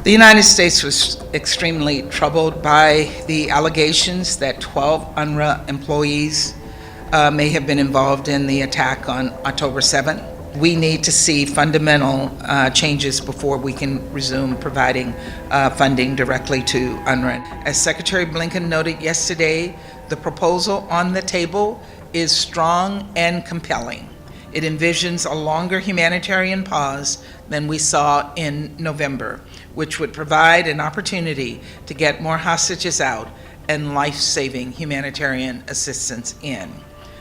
The United States was extremely troubled by the allegations that 12 UNRWA employees may have been involved in the attack on October 7th. We need to see fundamental changes before we can resume providing funding directly to UNRWA. As Secretary Blinken noted yesterday, the proposal on the table is strong and compelling. It envisions a longer humanitarian pause than we saw in November, which would provide an opportunity to get more hostages out and life-saving humanitarian assistance in.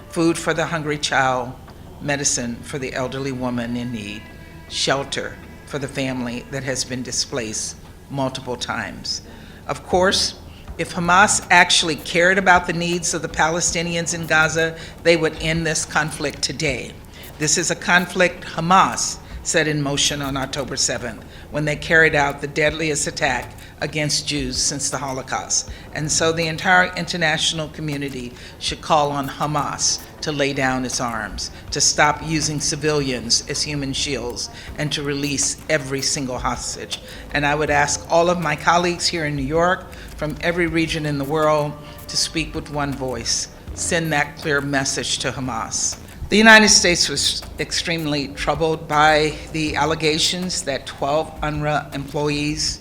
Food for the hungry child, medicine for the elderly woman in need, shelter for the family that has been displaced multiple times. Of course, if Hamas actually cared about the needs of the Palestinians in Gaza, they would end this conflict today. This is a conflict Hamas set in motion on October 7th when they carried out the deadliest attack against Jews since the Holocaust. And so the entire international community should call on Hamas to lay down its arms, to stop using civilians as human shields, and to release every single hostage. And I would ask all of my colleagues here in New York, from every region in the world, to speak with one voice. Send that clear message to Hamas. The United States was extremely troubled by the allegations that 12 UNRWA employees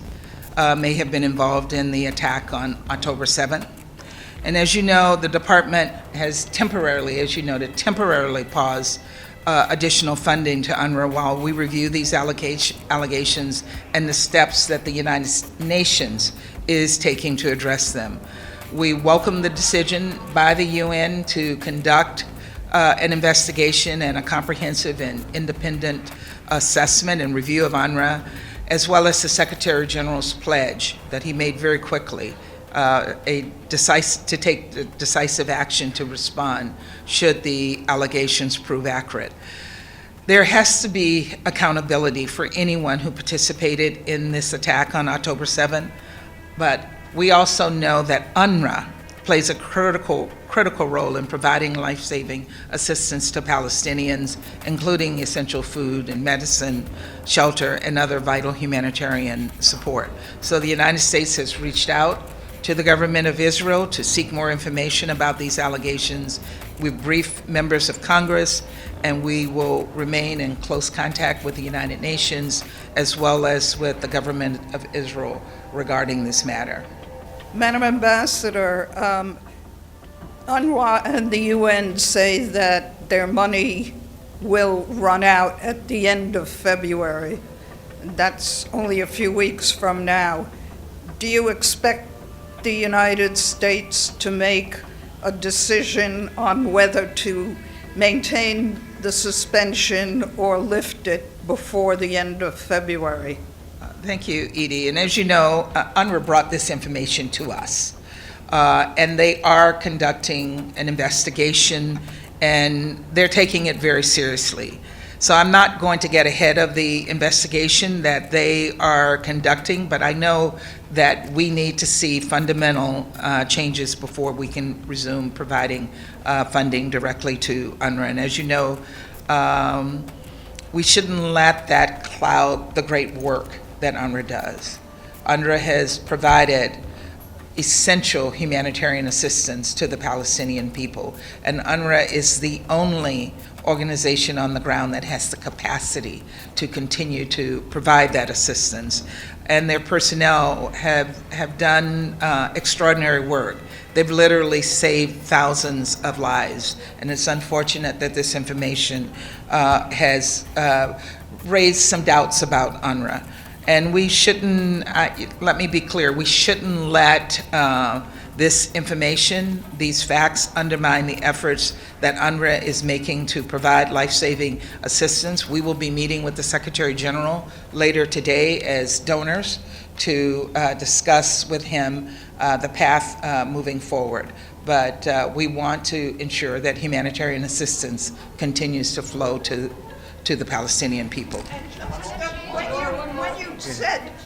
may have been involved in the attack on October 7th. And as you know, the department has temporarily, as you noted, paused additional funding to UNRWA while we review these allegations and the steps that the United Nations is taking to address them. We welcome the decision by the UN to conduct an investigation and a comprehensive and independent assessment and review of UNRWA, as well as the Secretary General's pledge that he made very quickly to take decisive action to respond should the allegations prove accurate. There has to be accountability for anyone who participated in this attack on October 7th, but we also know that UNRWA plays a critical role in providing life-saving assistance to Palestinians, including essential food and medicine, shelter, and other vital humanitarian support. So the United States has reached out to the government of Israel to seek more information about these allegations. We've briefed members of Congress, and we will remain in close contact with the United Nations as well as with the government of Israel regarding this matter. Madam Ambassador, UNRWA and the UN say that their money will run out at the end of February. That's only a few weeks from now. Do you expect the United States to make a decision on whether to maintain the suspension or lift it before the end of February? Thank you, Edie. And as you know, UNRWA brought this information to us. And they are conducting an investigation, and they're taking it very seriously. So I'm not going to get ahead of the investigation that they are conducting, but I know that we need to see fundamental changes before we can resume providing funding directly to UNRWA. And as you know, we shouldn't let that cloud the great work that UNRWA does. UNRWA has provided essential humanitarian assistance to the Palestinian people, and UNRWA is the only organization on the ground that has the capacity to continue to provide that assistance. And their personnel have done extraordinary work. They've literally saved thousands of lives, and it's unfortunate that this information has raised some doubts about UNRWA. And we shouldn't, let me be clear, we shouldn't let this information, these facts, undermine the efforts that UNRWA is making to provide life-saving assistance. We will be meeting with the Secretary General later today as donors to discuss with him the path moving forward. But we want to ensure that humanitarian assistance continues to flow to the Palestinian people.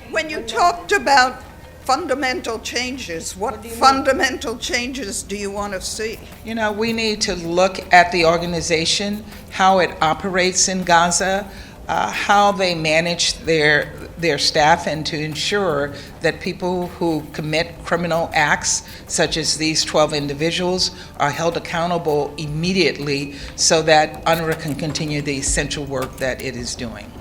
When you talked about fundamental changes, what fundamental changes do you want to see? You know, we need to look at the organization, how it operates in Gaza, how they manage their staff and to ensure that people who commit criminal acts, such as these 12 individuals, are held accountable immediately so that UNRWA can continue the essential work that it is doing.